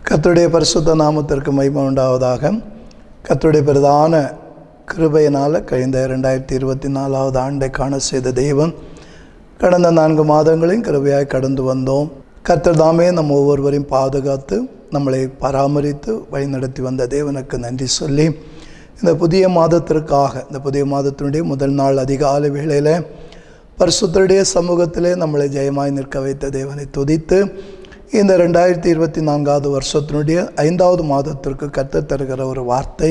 கர்த்தருடைய பரிசுத்த நாமத்திற்கு மகிமை உண்டாவதாக. கர்த்தருடைய பிரதான கிருபையினால் கழிந்த 2024 ஆண்டை காண செய்த தெய்வம் கடந்த 4 மாதங்களையும் கிருபையாய் கடந்து வந்தோம். கர்த்தர் தாமே நம்ம ஒவ்வொருவரையும் பாதுகாத்து நம்மளை பராமரித்து வழிநடத்தி வந்த தேவனுக்கு நன்றி சொல்லி, இந்த புதிய மாதத்திற்காக, இந்த புதிய மாதத்தினுடைய முதல் நாள் அதிகாலை வேளையில் பரிசுத்தருடைய சமூகத்திலே நம்மளை ஜெயமாய் நிற்க வைத்த தேவனை துதித்து, இந்த 2024 வருஷத்தினுடைய 5வது மாதத்திற்கு கர்த்தர் தருகிற ஒரு வார்த்தை,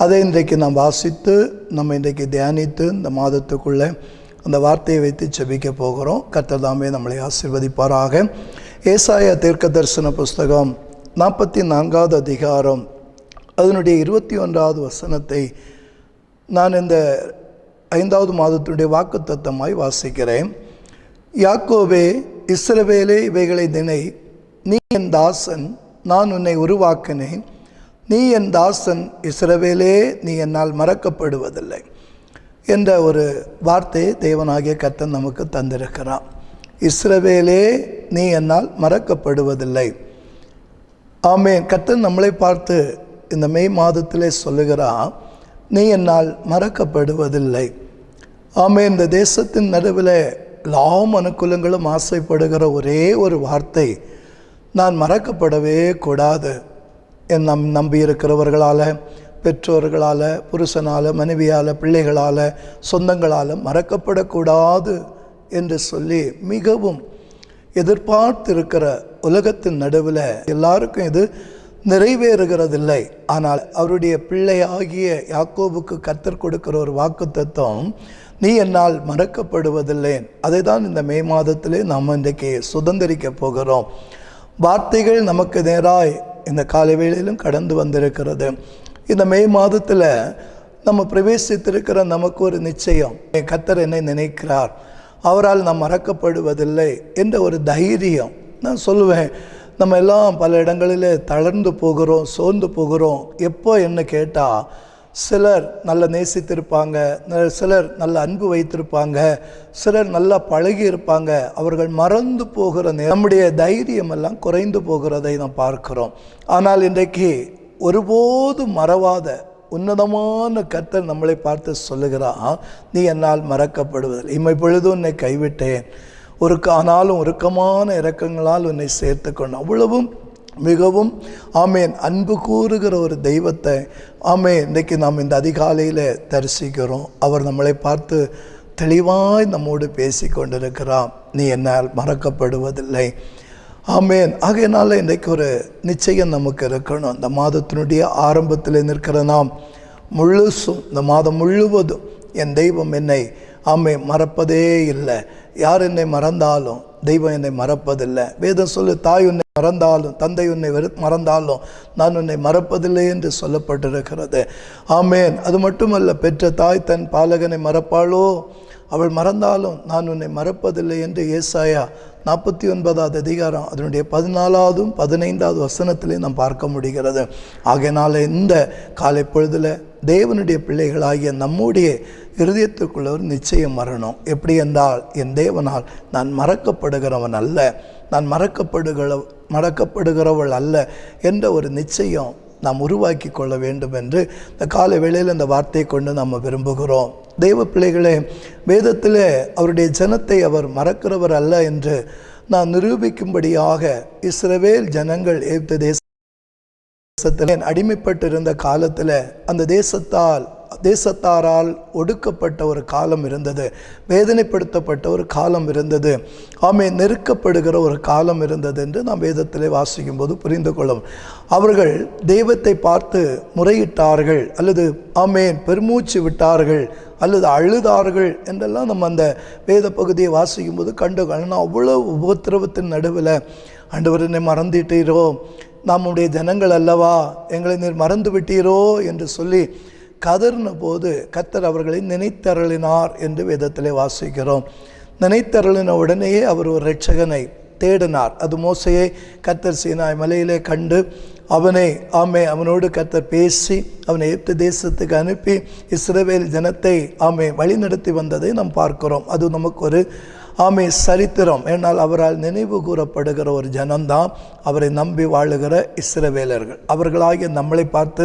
அதை இன்றைக்கு நாம் வாசித்து நம்ம இன்றைக்கு தியானித்து இந்த மாதத்துக்குள்ளே அந்த வார்த்தையை வைத்து ஜெபிக்க போகிறோம். கர்த்தர் தாமே நம்மளை ஆசீர்வதிப்பாராக. ஏசாயா தீர்க்கதரிசன புஸ்தகம் 44வது அதிகாரம் அதனுடைய 21வது வசனத்தை நான் இந்த 5வது மாதத்தினுடைய வாக்குத்தத்தமாய் வாசிக்கிறேன். யாக்கோபே, இஸ்ரவேலே, இவைகளை நினை, நீ என் தாசன், நான் உன்னை உருவாக்கினேன். நீ என் தாசன் இஸ்ரவேலே, நீ என்னால் மறக்கப்படுவதில்லை என்ற ஒரு வார்த்தையை தேவனாகிய கர்த்தர் நமக்கு தந்திருக்கிறார். இஸ்ரவேலே, நீ என்னால் மறக்கப்படுவதில்லை. ஆமென். கர்த்தர் நம்மளை பார்த்து இந்த மே மாதத்திலே சொல்லுகிறார், நீ என்னால் மறக்கப்படுவதில்லை. ஆமென். இந்த தேசத்தின் நடுவில் எல்லா மனுக்குலங்களும் ஆசைப்படுகிற ஒரே ஒரு வார்த்தை, நான் மறக்கப்படவே கூடாது. என் நம்பியிருக்கிறவர்களால், பெற்றோர்களால், புருஷனால், மனைவியால், பிள்ளைகளால், சொந்தங்களால் மறக்கப்படக்கூடாது என்று சொல்லி மிகவும் எதிர்பார்த்திருக்கிற உலகத்தின் நடுவில் எல்லாருக்கும் இது நிறைவேறுகிறதில்லை. ஆனால் அவருடைய பிள்ளையாகிய யாக்கோபுக்கு கர்த்தர் கொடுக்கிற ஒரு வாக்குத்தத்தம், நீ என்னால் மறக்கப்படுவதில்லை. அதை தான் இந்த மே மாதத்திலே நாம் இன்றைக்கு சுதந்திரிக்க போகிறோம். வார்த்தைகள் நமக்கு நேராய் இந்த காலை வேளையிலும் கடந்து வந்திருக்கிறது. இந்த மே மாதத்தில் நம்ம பிரவேசித்திருக்கிற நமக்கு ஒரு நிச்சயம், கர்த்தர் என்னை நினைக்கிறார், அவரால் நாம் மறக்கப்படுவதில்லை என்ற ஒரு தைரியம். நான் சொல்லுவேன், நம்ம எல்லாம் பல இடங்களில் தளர்ந்து போகிறோம், சோர்ந்து போகிறோம். எப்போ என்ன கேட்டால், சிலர் நல்ல நேசித்திருப்பாங்க, சிலர் நல்ல அன்பு வைத்திருப்பாங்க, சிலர் நல்லா பழகி இருப்பாங்க, அவர்கள் மறந்து போகிற நம்முடைய தைரியம் எல்லாம் குறைந்து போகிறதை நாம் பார்க்கிறோம். ஆனால் இன்றைக்கு ஒருபோதும் மறவாத உன்னதமான கர்த்தர் நம்மளை பார்த்து சொல்லுகிறான், நீ என்னால் மறக்கப்படுவதில்லை. இம்மை பொழுதும் உன்னை கைவிட்டேன், ஆனாலும் உருக்கமான இரக்கங்களால் உன்னை சேர்த்து கொண்டு, அவ்வளவும் மிகவும் ஆமேன் அன்பு கூறுகிற ஒரு தெய்வத்தை இன்றைக்கு நாம் இந்த அதிகாலையில் தரிசிக்கிறோம். அவர் நம்மளை பார்த்து தெளிவாய் நம்மோடு பேசி கொண்டிருக்கிறார், நீ என்னால் மறக்கப்படுவதில்லை. ஆமேன். ஆகையினால இன்றைக்கு ஒரு நிச்சயம் நமக்கு இருக்கணும். இந்த மாதத்தினுடைய ஆரம்பத்தில் நிற்கிற நாம் முழுசும், இந்த மாதம் முழுவதும் என் தெய்வம் என்னை மறப்பதே இல்லை. யார் என்னை மறந்தாலும் தெய்வம் என்னை மறப்பதில்லை. வேதம் சொல்லு, தாய் உன்னை மறந்தாலும், தந்தை உன்னை மறந்தாலும் நான் உன்னை மறப்பதில்லை என்று சொல்லப்பட்டிருக்கிறது. ஆமேன். அது மட்டுமல்ல, பெற்ற தாய் தன் பாலகனை மறப்பாளோ, அவள் மறந்தாலும் நான் உன்னை மறப்பதில்லை என்று ஏசாயா 49வது அதிகாரம் அதனுடைய 14வது 15வது வசனத்திலே நாம் பார்க்க முடிகிறது. ஆகையினால இந்த காலை பொழுதில் தேவனுடைய பிள்ளைகளாகிய நம்முடைய இருதயத்துக்குள்ள ஒரு நிச்சயம் வரணும். எப்படி என்றால், என் தேவனால் நான் மறக்கப்படுகிறவன் அல்ல, நான் மறக்கப்படுகிறவள் அல்ல என்ற ஒரு நிச்சயம் நாம் உருவாக்கி கொள்ள வேண்டும் என்று இந்த காலை வேளையில் இந்த வார்த்தையை கொண்டு நாம் விரும்புகிறோம். தெய்வ பிள்ளைகளே, வேதத்தில் அவருடைய ஜனத்தை அவர் மறக்கிறவர் அல்ல என்று நான் நிரூபிக்கும்படியாக இஸ்ரவேல் ஜனங்கள் எகிப்து தேசத்தில் அடிமைப்பட்டிருந்த காலத்தில் அந்த தேசத்தாரால் ஒடுக்கப்பட்ட ஒரு காலம் இருந்தது, வேதனைப்படுத்தப்பட்ட ஒரு காலம் இருந்தது, நெருக்கப்படுகிற ஒரு காலம் இருந்தது என்று நாம் வேதத்திலே வாசிக்கும் போது புரிந்து கொள்ளும். அவர்கள் தெய்வத்தை பார்த்து முறையிட்டார்கள், அல்லது பெருமூச்சு விட்டார்கள், அல்லது அழுதார்கள் என்றெல்லாம் நம்ம அந்த வேத பகுதியை வாசிக்கும் போது கண்டுகொள்ளணும். அவ்வளோ உபத்திரவத்தின் நடுவில், ஆண்டவர் என்னை மறந்துட்டீரோ, நம்முடைய ஜனங்கள் அல்லவா, எங்களை நீர் மறந்து விட்டீரோ என்று சொல்லி கதறின போது கர்த்தர் அவர்களை நினைத்தருளினார் என்று வேதத்திலே வாசிக்கிறோம். நினைத்தருளின உடனேயே அவர் ஒரு இரட்சகனை தேடினார். அது மோசையை கர்த்தர் சீனாய் மலையிலே கண்டு அவனோடு கர்த்தர் பேசி அவனை எகிப்து தேசத்துக்கு அனுப்பி இஸ்ரவேல் ஜனத்தை வழி நடத்தி வந்ததை நாம் பார்க்கிறோம். அது நமக்கு ஒரு சரித்திரம். ஏனால் அவரால் நினைவு கூறப்படுகிற ஒரு ஜனம்தான் அவரை நம்பி வாழுகிற இஸ்ரவேலர்கள். அவர்களாகிய நம்மளை பார்த்து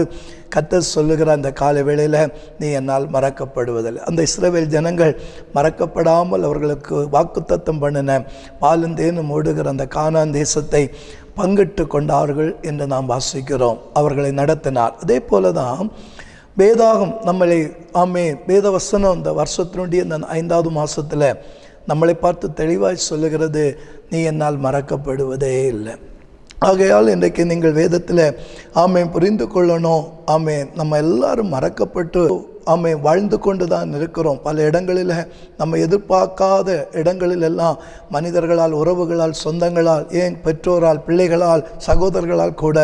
கர்த்தர் சொல்லுகிற அந்த கால வேளையில் நீ என்னால் மறக்கப்படுவதில்லை. அந்த இஸ்ரவேல் ஜனங்கள் மறக்கப்படாமல் அவர்களுக்கு வாக்குத்தத்தம் பண்ணின பாலுந்தேனும் ஓடுகிற அந்த கானான் தேசத்தை பங்கிட்டு கொண்டார்கள் என்று நாம் வாசிக்கிறோம். அவர்களை நடத்தினார். அதே போல தான் வேதாகம் நம்மளை வேத வசனம் இந்த வருஷத்தினுடைய இந்த 5வது மாதத்தில் நம்மளை பார்த்து தெளிவாய் சொல்லுகிறது, நீ என்னால் மறக்கப்படுவதே இல்லை. ஆகையால் இன்றைக்கு நீங்கள் வேதத்தில் புரிந்து கொள்ளணும். நம்ம எல்லாரும் மறக்கப்பட்டு வாழ்ந்து கொண்டு தான் இருக்கிறோம். பல இடங்களில் நம்ம எதிர்பார்க்காத இடங்களிலெல்லாம் மனிதர்களால், உறவுகளால், சொந்தங்களால், ஏன் பெற்றோரால், பிள்ளைகளால், சகோதரர்களால் கூட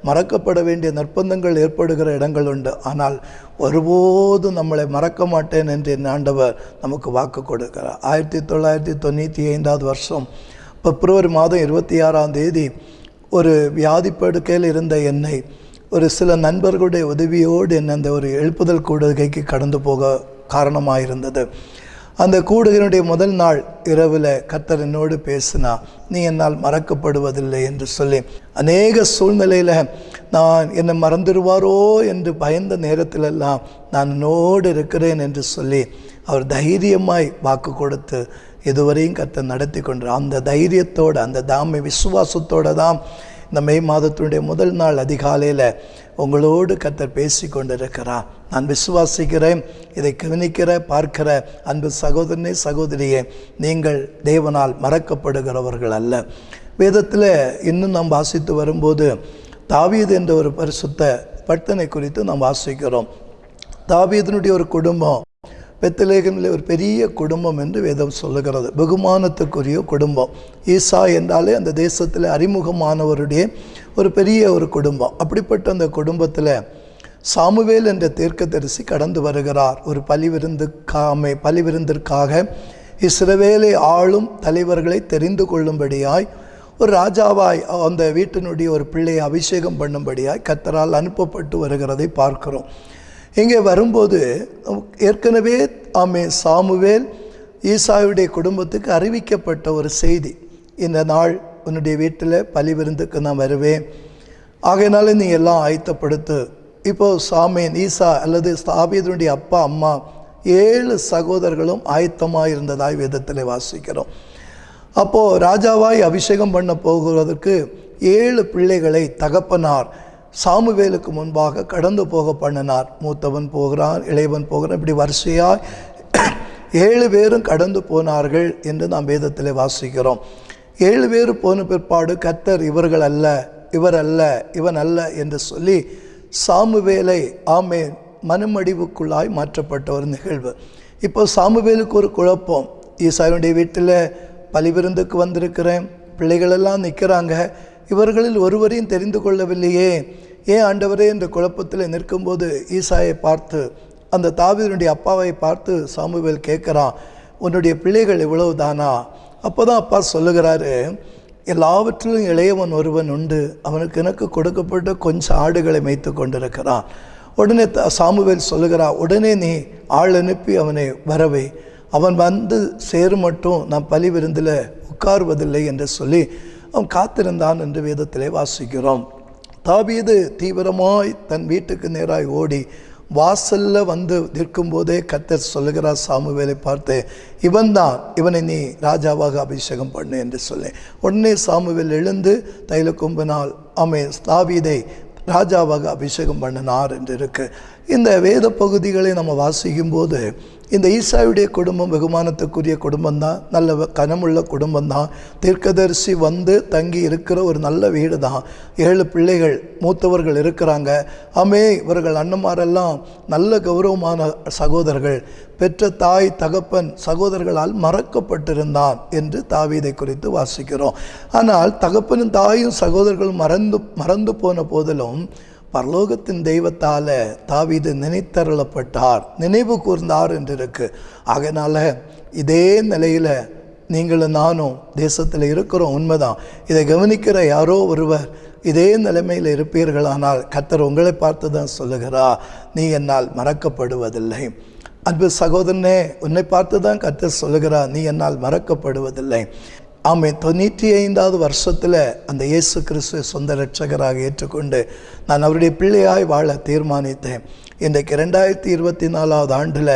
மறக்கப்பட வேண்டிய நிர்பந்தங்கள் ஏற்படுகிற இடங்கள் உண்டு. ஆனால் ஒருபோதும் நம்மளை மறக்க மாட்டேன் என்று என் ஆண்டவர் நமக்கு வாக்கு கொடுக்கிறார். 1995 வருஷம் பிப்ரவரி மாதம் 26ஆம் தேதி ஒரு வியாதிப்படுக்கையில் இருந்த என்னை ஒரு சில நண்பர்களுடைய உதவியோடு என்னை அந்த ஒரு எழுப்புதல் கூடுகைக்கு கடந்து போக காரணமாயிருந்தது. அந்த கூடுகையினுடைய முதல் நாள் இரவில் கர்த்தர் என்னோடு பேசினா, நீ என்னால் மறக்கப்படுவதில்லை என்று சொல்லி. அநேக சூழ்நிலையில் நான் என்னை மறந்துடுவாரோ என்று பயந்த நேரத்திலெல்லாம் நான் என்னோடு இருக்கிறேன் என்று சொல்லி அவர் தைரியமாய் வாக்கு கொடுத்து இதுவரையும் கர்த்தர் நடத்தி கொண்டார். அந்த தைரியத்தோடு, அந்த விசுவாசத்தோடு தான் இந்த மே மாதத்தினுடைய முதல் நாள் அதிகாலையில் உங்களோடு கர்த்தர் பேசி கொண்டிருக்கிறார். நான் விசுவாசிக்கிறேன். இதை கவனிக்கிற பார்க்கிற அன்பு சகோதரனே, சகோதரியே, நீங்கள் தேவனால் மறக்கப்படுகிறவர்கள் அல்ல. வேதத்தில் இன்னும் நாம் வாசித்து வரும்போது தாவீது என்ற ஒரு பரிசுத்த பக்தனை குறித்து நாம் வாசிக்கிறோம். தாவீதினுடைய ஒரு குடும்பம் பெத்லகேமில் ஒரு பெரிய குடும்பம் என்று வேதம் சொல்லுகிறது. பகுமானத்துக்குரிய குடும்பம். ஈசா என்றாலே அந்த தேசத்தில் அறிமுகமானவருடைய ஒரு பெரிய ஒரு குடும்பம். அப்படிப்பட்ட அந்த குடும்பத்தில் சாமுவேல் என்ற தீர்க்கதரிசி கடந்து வருகிறார். ஒரு பலிவிருந்திற்காக இஸ்ரவேலை ஆளும் தலைவர்களை தெரிந்து கொள்ளும்படியாய், ஒரு ராஜாவாய் அந்த வீட்டினுடைய ஒரு பிள்ளையை அபிஷேகம் பண்ணும்படியாய் கர்த்தரால் அனுப்பப்பட்டு வருகிறதை பார்க்கிறோம். இங்கே வரும்போது ஏற்கனவே சாமுவேல் ஈசாவுடைய குடும்பத்துக்கு அறிவிக்கப்பட்ட ஒரு செய்தி, இந்த நாள் உன்னுடைய வீட்டில் பலிவிருந்துக்கு நான் வருவேன், ஆகையினால நீ எல்லாம் ஆயத்தப்படுத்து. இப்போது ஈசா அல்லது தாவீதுடைய அப்பா அம்மா 7 சகோதரர்களும் ஆயத்தமாக இருந்ததாய் வேதத்தில் வாசிக்கிறோம். அப்போது ராஜாவாய் அபிஷேகம் பண்ண போகிறதுக்கு 7 பிள்ளைகளை தகப்பனார் சாமுவேலுக்கு முன்பாக கடந்து போக பண்ணினார். மூத்தவன் போகிறான், இளையவன் போகிறான், இப்படி வரிசையாய் 7 பேரும் கடந்து போனார்கள் என்று நாம் வேதத்தில் வாசிக்கிறோம். 7 பேர் போன பிற்பாடு கர்த்தர் இவர்கள் அல்ல, இவர் அல்ல, இவன் அல்ல என்று சொல்லி சாமுவேலை மனமடிவுக்குள்ளாய் மாற்றப்பட்ட ஒரு நிகழ்வு. இப்போ சாமுவேலுக்கு ஒரு குழப்பம். ஈசாவுடைய வீட்டில் பலிவிருந்துக்கு வந்திருக்கிறேன், பிள்ளைகளெல்லாம் நிற்கிறாங்க, இவர்களில் ஒருவரையும் தெரிந்து கொள்ளவில்லையே, ஏன் ஆண்டவரே என்ற குழப்பத்தில் நிற்கும்போது ஈசாயை பார்த்து, அந்த தாவீதுடைய அப்பாவை பார்த்து சாமுவேல் கேட்குறான், உன்னுடைய பிள்ளைகள் இவ்வளவு தானா? அப்போ தான் அப்பா சொல்லுகிறாரு, எல்லாவற்றிலும் இளையவன் ஒருவன் உண்டு, அவனுக்கு எனக்கு கொடுக்கப்பட்ட கொஞ்சம் ஆடுகளை மேய்த்து கொண்டிருக்கிறான். உடனே சாமுவேல் சொல்லுகிறான், உடனே நீ ஆள் அனுப்பி அவனை வரவை, அவன் வந்து சேரும் மட்டும் நான் பலி விருந்தில் உட்காருவதில்லை என்று சொல்லி அவன் காத்திருந்தான் என்று வேதத்திலே வாசிக்கிறோம். தாவீது தீவிரமாய் தன் வீட்டுக்கு நேராய் ஓடி வாசலில் வந்து நிற்கும்போதே கர்த்தர் சொல்லுகிறார் சாமுவேலை பார்த்து, இவனை நீ ராஜாவாக அபிஷேகம் பண்ணு என்று சொல்லி. உடனே சாமுவேல் எழுந்து தைல கொம்பினால் தாவீதை ராஜாவாக அபிஷேகம் பண்ணினார் என்று இருக்கு. இந்த வேத பகுதிகளை நம்ம வாசிக்கும்போது இந்த ஈசாவுடைய குடும்பம் வெகுமானத்துக்குரிய குடும்பம்தான், நல்ல கனமுள்ள குடும்பம்தான், தீர்க்கதரிசி வந்து தங்கி இருக்கிற ஒரு நல்ல வீடு தான். 7 பிள்ளைகள், மூத்தவர்கள் இருக்கிறாங்க. இவர்கள் அண்ணமாரெல்லாம் நல்ல கௌரவமான சகோதரர்கள், பெற்ற தாய் தகப்பன் சகோதரர்களால் மறக்கப்பட்டிருந்தான் என்று தாவீதை குறித்து வாசிக்கிறோம். ஆனால் தகப்பனும் தாயும் சகோதரர்களும் மறந்து போன போதிலும் பரலோகத்தின் தெய்வத்தால் தாவீது நினைத்தருளப்பட்டார், நினைவு கூர்ந்தார் என்று இருக்கு. ஆகையினால இதே நிலையில் நீங்களும் நானும் தேசத்தில் இருக்கிறோம், உண்மைதான். இதை கவனிக்கிற யாரோ ஒருவர் இதே நிலைமையில் இருப்பீர்களானால் கர்த்தர் உங்களை பார்த்து தான் சொல்லுகிறார், நீ என்னால் மறக்கப்படுவதில்லை. அன்பு சகோதரனே, உன்னை பார்த்து தான் கர்த்தர் சொல்லுகிறார், நீ என்னால் மறக்கப்படுவதில்லை. ஆமே, 95வது வருஷத்தில் அந்த இயேசு கிறிஸ்துவை சொந்த இரட்சகராக ஏற்றுக்கொண்டு நான் அவருடைய பிள்ளையாய் வாழ தீர்மானித்தேன். இன்றைக்கு 2024வது ஆண்டில்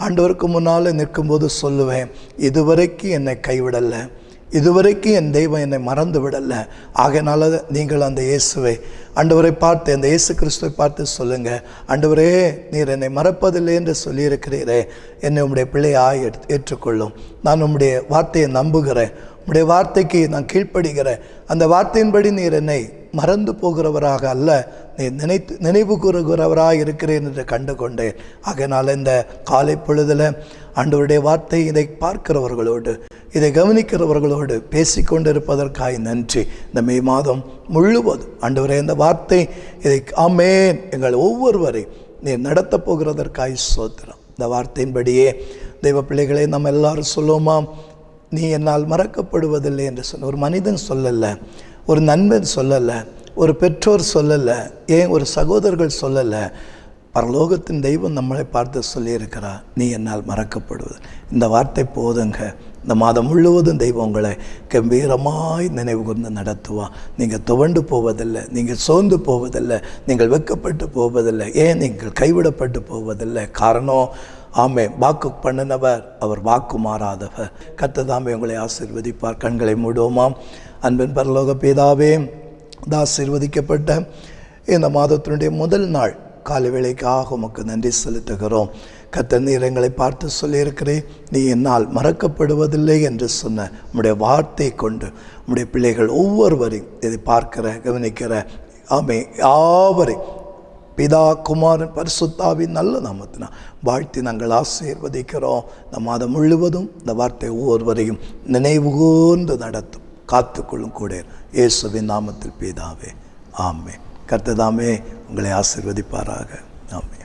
ஆண்டவருக்கு முன்னால் நிற்கும்போது சொல்லுவேன், இதுவரைக்கும் என்னை கைவிடலை, இதுவரைக்கும் என் தெய்வம் என்னை மறந்து விடலை. ஆகையினால நீங்கள் அந்த இயேசுவை, ஆண்டவரை பார்த்து, அந்த இயேசு கிறிஸ்துவை பார்த்து சொல்லுங்கள், ஆண்டவரே நீர் என்னை மறப்பதில்லை என்று சொல்லியிருக்கிறீரே, என்னை உம்முடைய பிள்ளையாய் ஏற்றுக்கொள்ளும். நான் உம்முடைய வார்த்தையை நம்புகிறேன், உம்முடைய வார்த்தைக்கு நான் கீழ்ப்படுகிறேன். அந்த வார்த்தையின்படி நீர் என்னை மறந்து போகிறவராக அல்ல, நீ நினைவு கூறுகிறவராக இருக்கிறேன் என்று கண்டு கொண்டேன். ஆகையினால இந்த காலை பொழுதில் ஆண்டவருடைய வார்த்தை இதை பார்க்கிறவர்களோடு, இதை கவனிக்கிறவர்களோடு பேசிக்கொண்டிருப்பதற்காக நன்றி. இந்த மே மாதம் முழுவதும் ஆண்டவரே இந்த வார்த்தை இதை ஆமேன் எங்கள் ஒவ்வொருவரை நீ நடத்த போகிறதற்காக ஸ்தோத்திரம். இந்த வார்த்தையின்படியே தெய்வ பிள்ளைகளை நம்ம எல்லாரும் சொல்லுவோமா, நீ என்னால் மறக்கப்படுவதில்லை என்று சொன்ன ஒரு மனிதன் சொல்லலை, ஒரு நண்பன் சொல்லலை, ஒரு பெற்றோர் சொல்லலை, ஏன் ஒரு சகோதரர்கள் சொல்லலை, பரலோகத்தின் தெய்வம் நம்மளை பார்த்து சொல்லியிருக்கிறார், நீ என்னால் மறக்கப்படுவது. இந்த வார்த்தை போதுங்க. இந்த மாதம் முழுவதும் தெய்வம் உங்களை கம்பீரமாய் நினைவு கூர்ந்து நடத்துவான். நீங்கள் துவண்டு போவதில்லை, நீங்கள் சோர்ந்து போவதில்லை, நீங்கள் வெட்கப்பட்டு போவதில்லை, ஏன் நீங்கள் கைவிடப்பட்டு போவதில்லை. காரணம், ஆமே, வாக்கு பண்ணினவர் அவர் வாக்கு மாறாதவர். கர்த்தர் தாமே உங்களை ஆசீர்வதிப்பார். கண்களை மூடுவோமாம். அன்பின் பரலோக பிதாவே, ஆசீர்வதிக்கப்பட்ட இந்த மாதத்தினுடைய முதல் நாள் காலை வேளைக்காக உமக்கு நன்றி செலுத்துகிறோம். கர்த்தர் நீர் எங்களை பார்த்து சொல்லியிருக்கிறேன், நீ என்னால் மறக்கப்படுவதில்லை என்று சொன்ன உம்முடைய வார்த்தை கொண்டு உம்முடைய பிள்ளைகள் ஒவ்வொருவரையும் இதை பார்க்கிற கவனிக்கிற ஆமே யாவரை பிதா குமாரன் பரிசுத்தாவின் நல்ல நாமத்தினால் வாழ்த்தி நாங்கள் ஆசீர்வதிக்கிறோம். இந்த மாதம் முழுவதும் இந்த வார்த்தை ஒவ்வொருவரையும் நினைவுகூர்ந்து நடத்தும், காத்துக்கொள்ளும் கூட இயேசுவின் நாமத்தில் பிதாவே, ஆமே. கர்த்தர் தாமே உங்களை ஆசீர்வதிப்பாராக. ஆமே.